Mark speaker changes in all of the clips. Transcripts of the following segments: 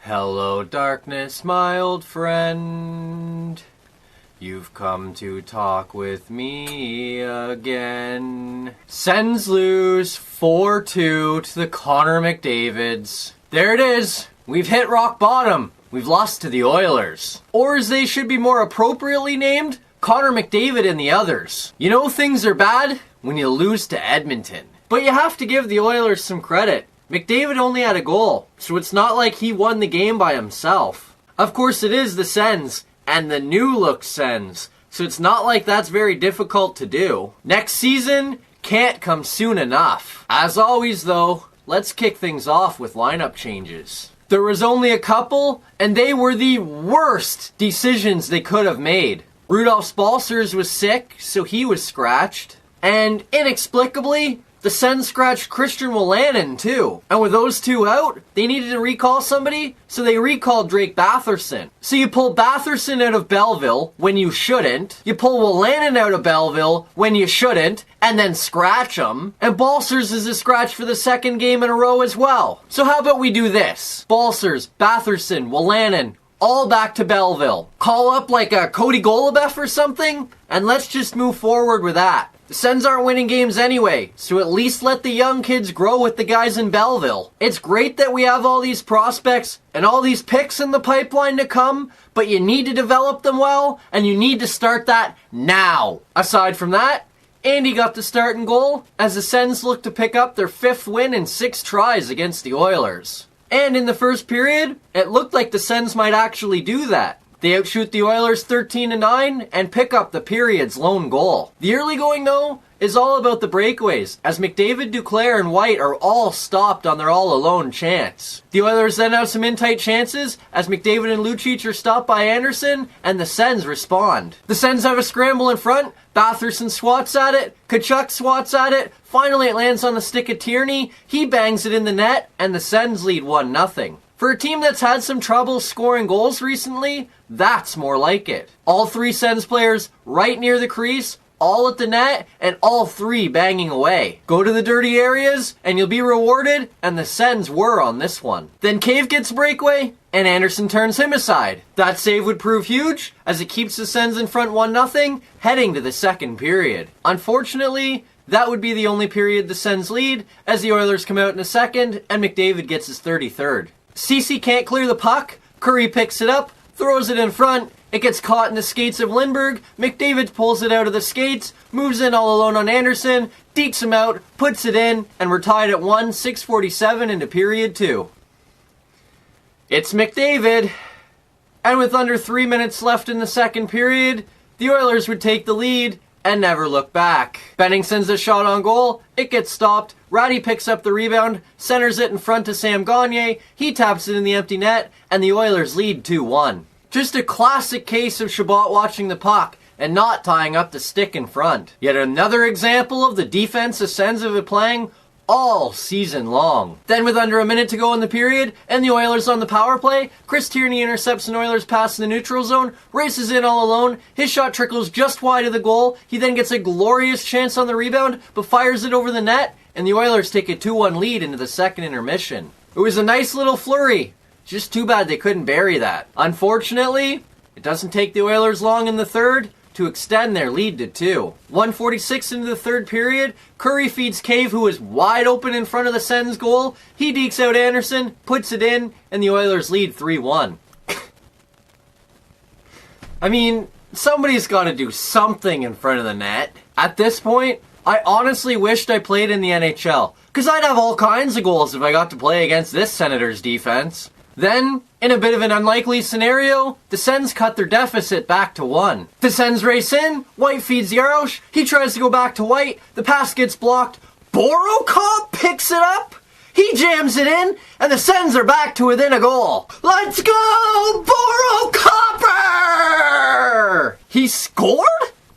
Speaker 1: Hello, darkness, my old friend. You've come to talk with me again. Sens lose 4-2 to the Connor McDavids. There it is. We've hit rock bottom. We've lost to the Oilers. Or as they should be more appropriately named, Connor McDavid and the others. You know things are bad when you lose to Edmonton. But you have to give the Oilers some credit. McDavid only had a goal, so it's not like he won the game by himself. Of course it is the Sens, and the new look Sens, so it's not like that's very difficult to do. Next season can't come soon enough. As always though, let's kick things off with lineup changes. There was only a couple, and they were the worst decisions they could have made. Rudolph Balcers was sick, so he was scratched. And inexplicably, the Sens scratched Christian Wolanin too. And with those two out, they needed to recall somebody, so they recalled Drake Batherson. So you pull Batherson out of Belleville when you shouldn't, you pull Wolanin out of Belleville when you shouldn't, and then scratch him. And Balcers is a scratch for the second game in a row as well. So how about we do this? Balcers, Batherson, Wolanin, all back to Belleville. Call up like a Cody Golubeff or something, and let's just move forward with that. The Sens aren't winning games anyway, so at least let the young kids grow with the guys in Belleville. It's great that we have all these prospects and all these picks in the pipeline to come, but you need to develop them well, and you need to start that now. Aside from that, Andy got the start and goal as the Sens look to pick up their 5th win in 6 tries against the Oilers. And in the first period, it looked like the Sens might actually do that. They outshoot the Oilers 13-9 and pick up the period's lone goal. The early going, though, is all about the breakaways, as McDavid, Duclair, and White are all stopped on their all-alone chance. The Oilers then have some in-tight chances, as McDavid and Lucic are stopped by Anderson, and the Sens respond. The Sens have a scramble in front, Batherson swats at it, Tkachuk swats at it, finally it lands on the stick of Tierney, he bangs it in the net, and the Sens lead 1-0. For a team that's had some trouble scoring goals recently, that's more like it. All 3 Sens players right near the crease, all at the net, and all 3 banging away. Go to the dirty areas, and you'll be rewarded, and the Sens were on this one. Then Cave gets a breakaway, and Anderson turns him aside. That save would prove huge, as it keeps the Sens in front 1-0, heading to the second period. Unfortunately, that would be the only period the Sens lead, as the Oilers come out in the second, and McDavid gets his 33rd. Ceci can't clear the puck, Curry picks it up, throws it in front, it gets caught in the skates of Lindbergh, McDavid pulls it out of the skates, moves in all alone on Anderson, dekes him out, puts it in, and we're tied at 6:47 into period 2. It's McDavid, and with under 3 minutes left in the second period, the Oilers would take the lead and never look back. Benning sends a shot on goal, it gets stopped, Ratty picks up the rebound, centers it in front to Sam Gagner, he taps it in the empty net, and the Oilers lead 2-1. Just a classic case of Chabot watching the puck and not tying up the stick in front. Yet another example of the defense the Sens have been playing all season long. Then with under a minute to go in the period, and the Oilers on the power play, Chris Tierney intercepts an Oilers pass in the neutral zone, races in all alone, his shot trickles just wide of the goal, he then gets a glorious chance on the rebound, but fires it over the net, and the Oilers take a 2-1 lead into the second intermission. It was a nice little flurry, just too bad they couldn't bury that. Unfortunately, it doesn't take the Oilers long in the third to extend their lead to 2. 1:46 into the third period, Curry feeds Cave, who is wide open in front of the Sens goal. He dekes out Anderson, puts it in, and the Oilers lead 3-1. I mean, somebody's got to do something in front of the net. At this point, I honestly wished I played in the NHL, because I'd have all kinds of goals if I got to play against this Senators defense. Then, in a bit of an unlikely scenario, the Sens cut their deficit back to 1. The Sens race in, White feeds Yarosh, he tries to go back to White, the pass gets blocked, Borokop picks it up, he jams it in, and the Sens are back to within a goal. Let's go, Borokopper! He scored?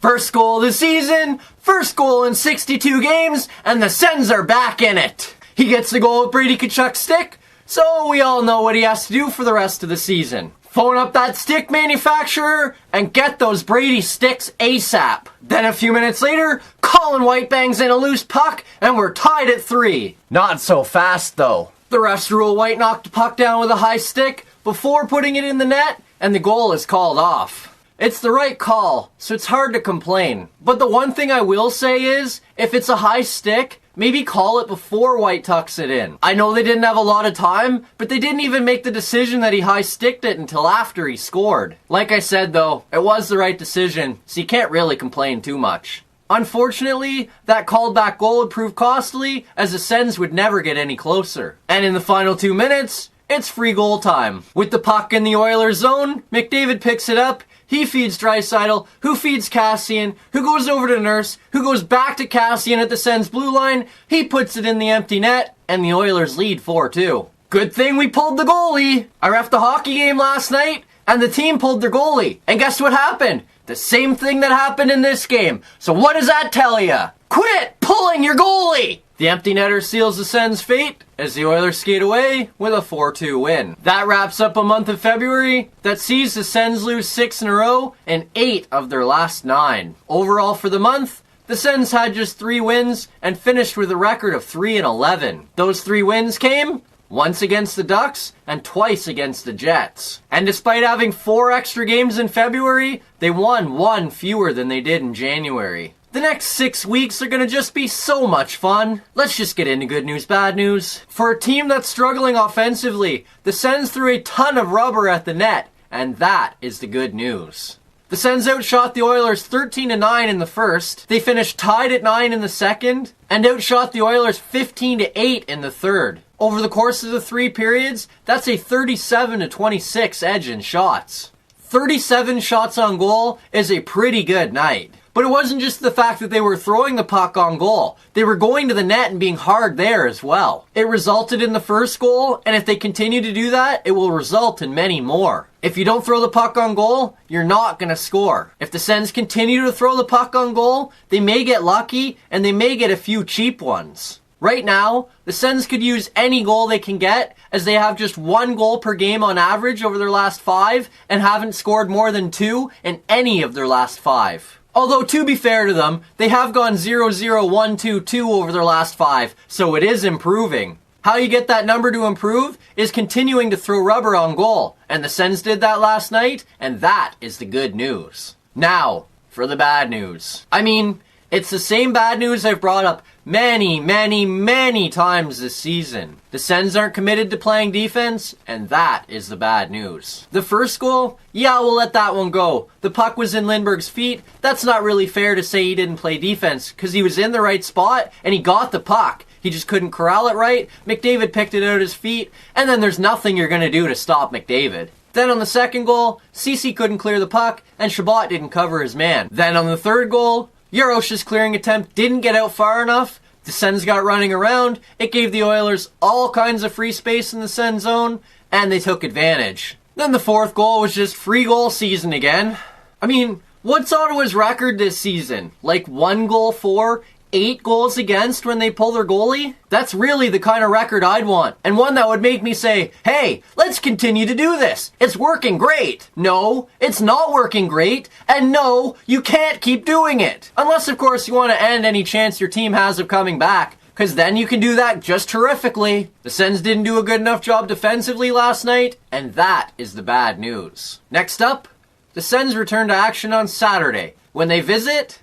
Speaker 1: First goal of the season, first goal in 62 games, and the Sens are back in it. He gets the goal with Brady Tkachuk's stick, so we all know what he has to do for the rest of the season. Phone up that stick manufacturer and get those Brady sticks ASAP. Then a few minutes later, Colin White bangs in a loose puck and we're tied at 3. Not so fast though. The refs rule White knocked the puck down with a high stick, before putting it in the net, and the goal is called off. It's the right call, so it's hard to complain. But the one thing I will say is, if it's a high stick, maybe call it before White tucks it in. I know they didn't have a lot of time, but they didn't even make the decision that he high-sticked it until after he scored. Like I said though, it was the right decision, so you can't really complain too much. Unfortunately, that called back goal would prove costly, as the Sens would never get any closer. And in the final 2 minutes, it's free goal time. With the puck in the Oilers' zone, McDavid picks it up, he feeds Draisaitl, who feeds Kassian, who goes over to Nurse, who goes back to Kassian at the Sens blue line, he puts it in the empty net, and the Oilers lead 4-2. Good thing we pulled the goalie! I reffed the hockey game last night, and the team pulled their goalie. And guess what happened? The same thing that happened in this game. So what does that tell ya? Quit pulling your goalie! The empty netter seals the Sens' fate as the Oilers skate away with a 4-2 win. That wraps up a month of February that sees the Sens lose 6 in a row and 8 of their last 9. Overall for the month, the Sens had just 3 wins and finished with a record of 3-11. Those 3 wins came once against the Ducks and twice against the Jets. And despite having 4 extra games in February, they won 1 fewer than they did in January. The next 6 weeks are gonna just be so much fun. Let's just get into good news, bad news. For a team that's struggling offensively, the Sens threw a ton of rubber at the net, and that is the good news. The Sens outshot the Oilers 13-9 in the first, they finished tied at 9 in the second, and outshot the Oilers 15-8 in the third. Over the course of the 3 periods, that's a 37-26 edge in shots. 37 shots on goal is a pretty good night. But it wasn't just the fact that they were throwing the puck on goal. They were going to the net and being hard there as well. It resulted in the first goal, and if they continue to do that, it will result in many more. If you don't throw the puck on goal, you're not going to score. If the Sens continue to throw the puck on goal, they may get lucky, and they may get a few cheap ones. Right now, the Sens could use any goal they can get, as they have just 1 goal per game on average over their last 5, and haven't scored more than 2 in any of their last 5. Although, to be fair to them, they have gone 0-0, 1-2-2 over their last 5, so it is improving. How you get that number to improve is continuing to throw rubber on goal, and the Sens did that last night, and that is the good news. Now, for the bad news. I mean, it's the same bad news I've brought up many times this season. The Sens aren't committed to playing defense, and that is the bad news. The first goal, yeah, we'll let that one go. The puck was in Lindbergh's feet. That's not really fair to say he didn't play defense, because he was in the right spot, and he got the puck. He just couldn't corral it right. McDavid picked it out of his feet, and then there's nothing you're going to do to stop McDavid. Then on the second goal, Ceci couldn't clear the puck, and Chabot didn't cover his man. Then on the third goal, Jarosz's clearing attempt didn't get out far enough. The Sens got running around. It gave the Oilers all kinds of free space in the Sens zone, and they took advantage. Then the fourth goal was just free goal season again. I mean, what's Ottawa's record this season? Like 1 goal for, 8 goals against when they pull their goalie? That's really the kind of record I'd want, and one that would make me say, hey, let's continue to do this. It's working great. No, it's not working great, and no, you can't keep doing it. Unless, of course, you want to end any chance your team has of coming back, because then you can do that just terrifically. The Sens didn't do a good enough job defensively last night, and that is the bad news. Next up, the Sens return to action on Saturday, when they visit...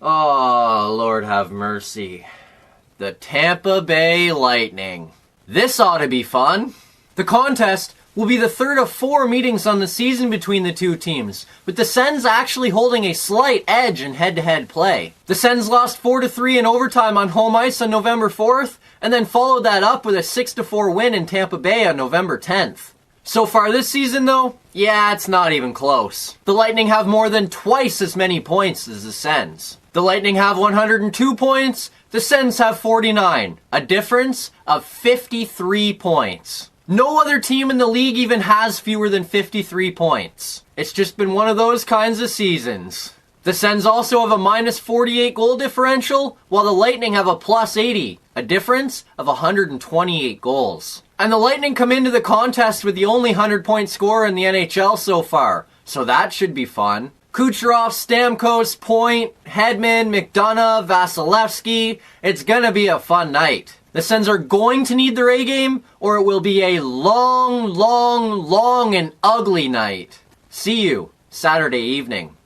Speaker 1: Oh, Lord have mercy. The Tampa Bay Lightning. This ought to be fun. The contest will be the third of 4 meetings on the season between the two teams, with the Sens actually holding a slight edge in head-to-head play. The Sens lost 4-3 in overtime on home ice on November 4th, and then followed that up with a 6-4 win in Tampa Bay on November 10th. So far this season, though, yeah, it's not even close. The Lightning have more than twice as many points as the Sens. The Lightning have 102 points, the Sens have 49, a difference of 53 points. No other team in the league even has fewer than 53 points. It's just been one of those kinds of seasons. The Sens also have a minus 48 goal differential, while the Lightning have a plus 80, a difference of 128 goals. And the Lightning come into the contest with the only 100-point scorer in the NHL so far, so that should be fun. Kucherov, Stamkos, Point, Hedman, McDonough, Vasilevsky. It's gonna be a fun night. The Sens are going to need their A game, or it will be a long, long, long and ugly night. See you Saturday evening.